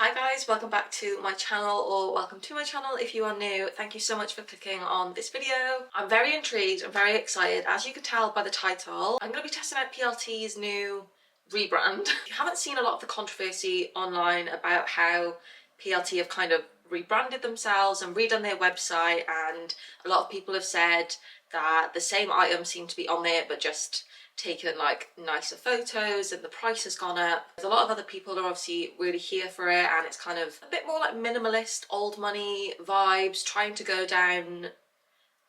Hi guys, welcome back to my channel, or welcome to my channel if you are new. Thank you so much for clicking on this video. I'm very intrigued and very excited. As you can tell by the title, I'm going to be testing out PLT's new rebrand. If you haven't seen a lot of the controversy online about how PLT have kind of rebranded themselves and redone their website, and a lot of people have said that the same items seem to be on there but just taken like nicer photos and the price has gone up. There's a lot of other people that are obviously really here for it, and it's kind of a bit more like minimalist, old money vibes, trying to go down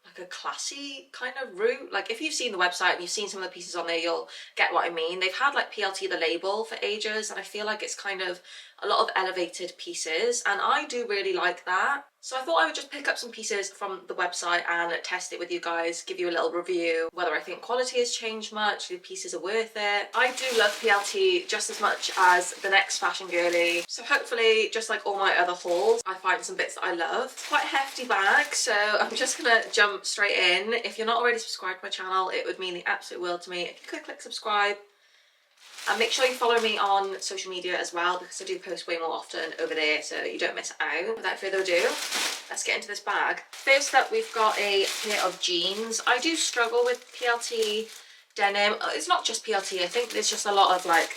like a classy kind of route. Like if you've seen the website and you've seen some of the pieces on there, you'll get what I mean. They've had like PLT the label for ages, and I feel like it's kind of a lot of elevated pieces, and I do really like that. So I thought I would just pick up some pieces from the website and test it with you guys, give you a little review, whether I think quality has changed much, the pieces are worth it. I do love PLT just as much as the next fashion girly, so hopefully, just like all my other hauls, I find some bits that I love. It's quite a hefty bag, so I'm just gonna jump straight in. If you're not already subscribed to my channel, it would mean the absolute world to me if you could click subscribe. And make sure you follow me on social media as well, because I do post way more often over there, so you don't miss out. Without further ado, let's get into this bag. First up, we've got a pair of jeans. I do struggle with PLT denim. It's not just PLT, I think there's just a lot of like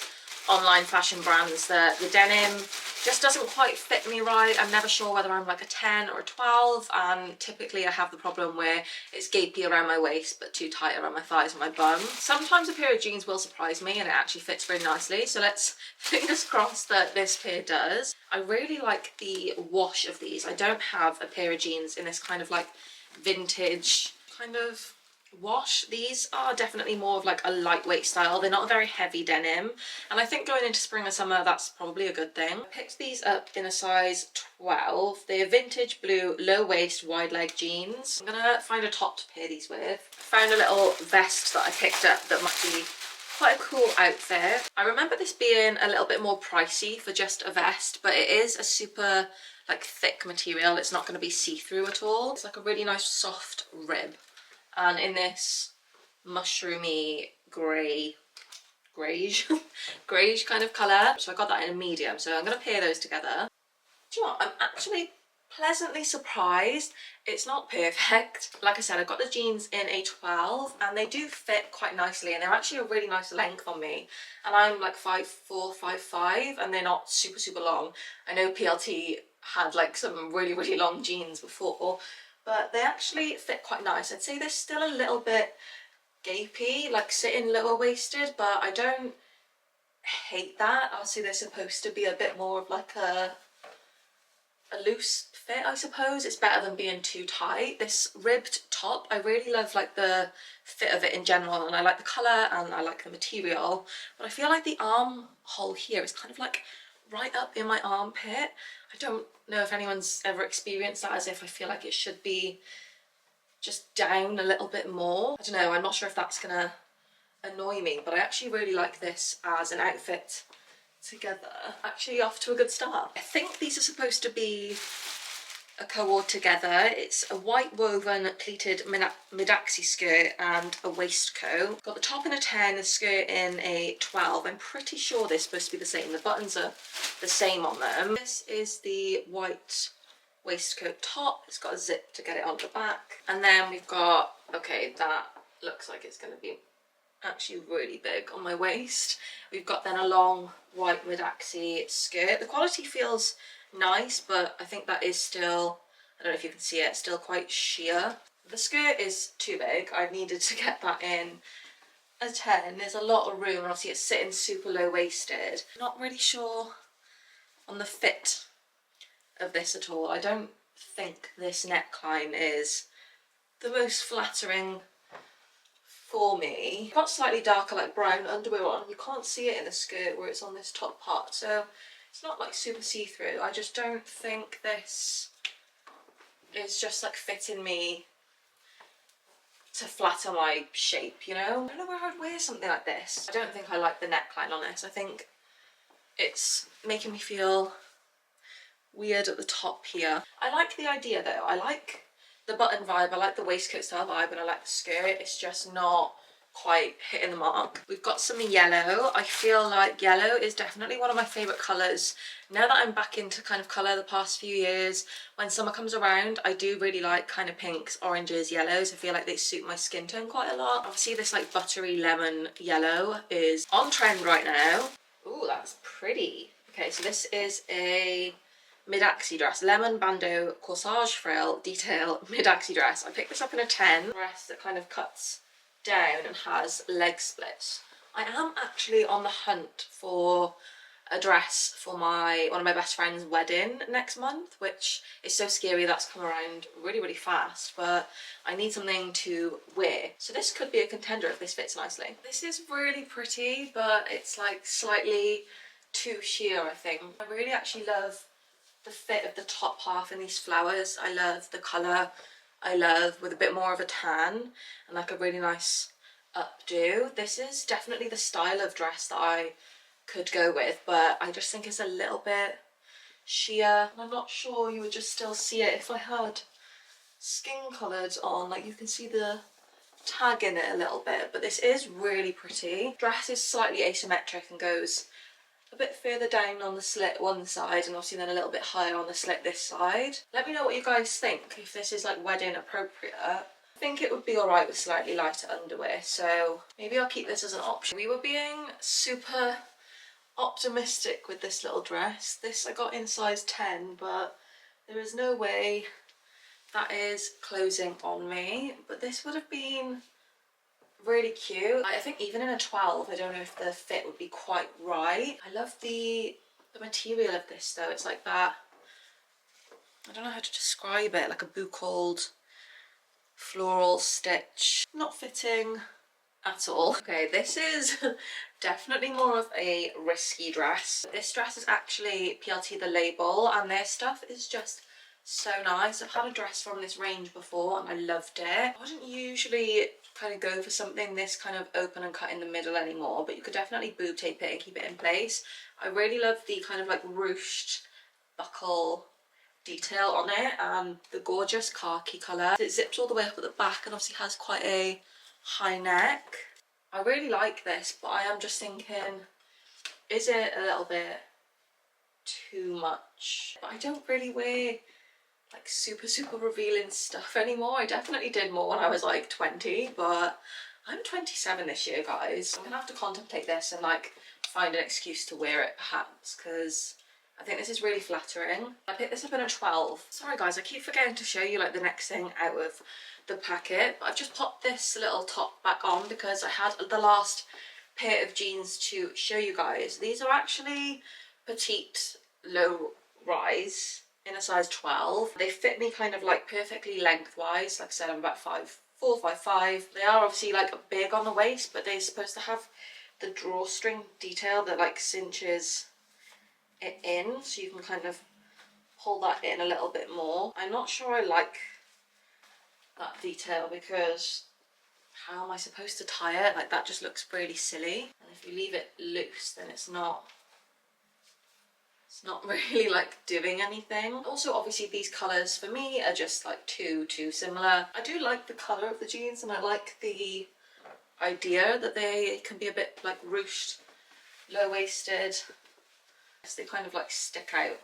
online fashion brands that the denim just doesn't quite fit me right. I'm never sure whether I'm like a 10 or a 12, and typically I have the problem where it's gapey around my waist but too tight around my thighs and my bum. Sometimes a pair of jeans will surprise me and it actually fits very nicely, so let's fingers crossed that this pair does. I really like the wash of these. I don't have a pair of jeans in this kind of like vintage kind of wash. These are definitely more of like a lightweight style. They're not a very heavy denim, and I think going into spring and summer that's probably a good thing. I picked these up in a size 12. They're vintage blue low waist wide leg jeans. I'm gonna find a top to pair these with. I found a little vest that I picked up that might be quite a cool outfit. I remember this being a little bit more pricey for just a vest, but it is a super like thick material. It's not going to be see-through at all. It's like a really nice soft rib, and in this mushroomy greyish greyish kind of colour. So I got that in a medium, so I'm going to pair those together. Do you know what? I'm actually pleasantly surprised. It's not perfect. Like I said, I've got the jeans in a 12 and they do fit quite nicely, and they're actually a really nice length on me, and I'm like 5'4", 5'5", and they're not super long. I know PLT had like some really long jeans before, but they actually fit quite nice. I'd say they're still a little bit gapey, like sitting lower waisted, but I don't hate that. I'll say they're supposed to be a bit more of like a loose fit, I suppose. It's better than being too tight. This ribbed top, I really love like the fit of it in general, and I like the colour and I like the material, but I feel like the armhole here is kind of like right up in my armpit. I don't know if anyone's ever experienced that, as if I feel like it should be just down a little bit more. I don't know, I'm not sure if that's gonna annoy me, but I actually really like this as an outfit together. Actually off to a good start. I think these are supposed to be a co-ord together. It's a white woven pleated midaxi skirt and a waistcoat. Got the top in a 10, the skirt in a 12. I'm pretty sure they're supposed to be the same. The buttons are the same on them. This is the white waistcoat top. It's got a zip to get it on the back. And then we've got, okay, that looks like it's going to be actually really big on my waist. We've got then a long white midaxi skirt. The quality feels nice, but I think that is still, I don't know if you can see it, still quite sheer. The skirt is too big. I needed to get that in a 10. There's a lot of room, and obviously it's sitting super low waisted. Not really sure on the fit of this at all. I don't think this neckline is the most flattering for me. Got slightly darker like brown underwear on. You can't see it in the skirt where it's on this top part, so it's not like super see-through. I just don't think this is just like fitting me to flatter my shape, you know? I don't know where I'd wear something like this. I don't think I like the neckline on this. I think it's making me feel weird at the top here. I like the idea though. I like the button vibe, I like the waistcoat style vibe, and I like the skirt. It's just not quite hitting the mark. We've got some yellow. I feel like yellow is definitely one of my favourite colours. Now that I'm back into kind of colour the past few years, when summer comes around, I do really like kind of pinks, oranges, yellows. I feel like they suit my skin tone quite a lot. Obviously this like buttery lemon yellow is on trend right now. Ooh, that's pretty. Okay, so this is a mid-axi dress, lemon bandeau corsage frill detail mid-axi dress. I picked this up in a 10 dress that kind of cuts down and has leg splits. I am actually on the hunt for a dress for one of my best friend's wedding next month, which is so scary. That's come around really fast, but I need something to wear. So this could be a contender if this fits nicely. This is really pretty, but it's like slightly too sheer, I think. I really actually love the fit of the top half in these flowers. I love the colour. I love with a bit more of a tan and like a really nice updo. This is definitely the style of dress that I could go with, but I just think it's a little bit sheer. I'm not sure you would just still see it if I had skin coloured on. Like you can see the tag in it a little bit, but this is really pretty. Dress is slightly asymmetric and goes a bit further down on the slit one side and obviously then a little bit higher on the slit this side. Let me know what you guys think, if this is like wedding appropriate. I think it would be alright with slightly lighter underwear, so maybe I'll keep this as an option. We were being super optimistic with this little dress. This I got in size 10, but there is no way that is closing on me, but this would have been really cute. I think even in a 12, I don't know if the fit would be quite right. I love the material of this though. It's like that, I don't know how to describe it, like a buckled floral stitch. Not fitting at all. Okay, this is definitely more of a risky dress. This dress is actually PLT the label, and their stuff is just so nice. I've had a dress from this range before and I loved it. I wouldn't usually kind of go for something this kind of open and cut in the middle anymore, but you could definitely boob tape it and keep it in place. I really love the kind of like ruched buckle detail on it and the gorgeous khaki colour. It zips all the way up at the back and obviously has quite a high neck. I really like this, but I am just thinking, is it a little bit too much? But I don't really wear like super revealing stuff anymore. I definitely did more when I was like 20, but I'm 27 this year, guys. I'm gonna have to contemplate this and like find an excuse to wear it perhaps, because I think this is really flattering. I picked this up in a 12. Sorry guys, I keep forgetting to show you like the next thing out of the packet, but I've just popped this little top back on because I had the last pair of jeans to show you guys. These are actually petite low rise in a size 12. They fit me kind of like perfectly lengthwise. Like I said, I'm about 5'4", 5'5". They are obviously like big on the waist, but they're supposed to have the drawstring detail that like cinches it in, so you can kind of pull that in a little bit more. I'm not sure I like that detail because how am I supposed to tie it? Like that just looks really silly. And if you leave it loose, then it's not really like doing anything. Also, obviously these colours for me are just like too similar. I do like the colour of the jeans and I like the idea that they can be a bit like ruched, low-waisted. They kind of like stick out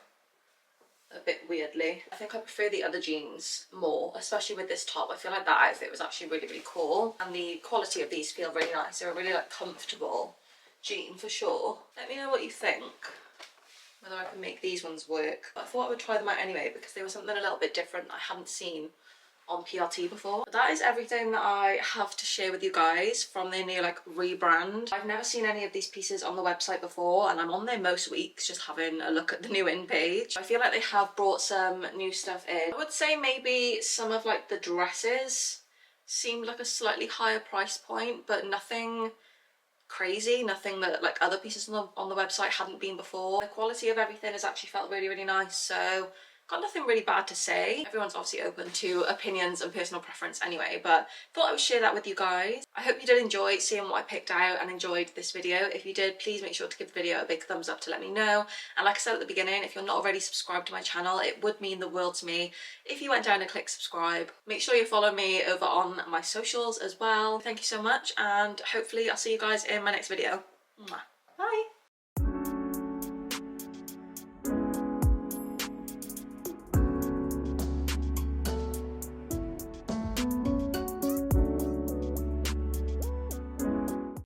a bit weirdly. I think I prefer the other jeans more, especially with this top. I feel like that outfit was actually really cool, and the quality of these feel really nice. They're a really like comfortable jean for sure. Let me know what you think, whether I can make these ones work. But I thought I would try them out anyway because they were something a little bit different I hadn't seen on PLT before. But that is everything that I have to share with you guys from their new like rebrand. I've never seen any of these pieces on the website before, and I'm on there most weeks just having a look at the new in page. I feel like they have brought some new stuff in. I would say maybe some of like the dresses seemed like a slightly higher price point, but nothing crazy, nothing that like other pieces on the website hadn't been before. The quality of everything has actually felt really nice, so got nothing really bad to say. Everyone's obviously open to opinions and personal preference anyway, but thought I would share that with you guys. I hope you did enjoy seeing what I picked out and enjoyed this video. If you did, please make sure to give the video a big thumbs up to let me know. And like I said at the beginning, if you're not already subscribed to my channel, it would mean the world to me if you went down and clicked subscribe. Make sure you follow me over on my socials as well. Thank you so much, and hopefully I'll see you guys in my next video. Mwah. Bye!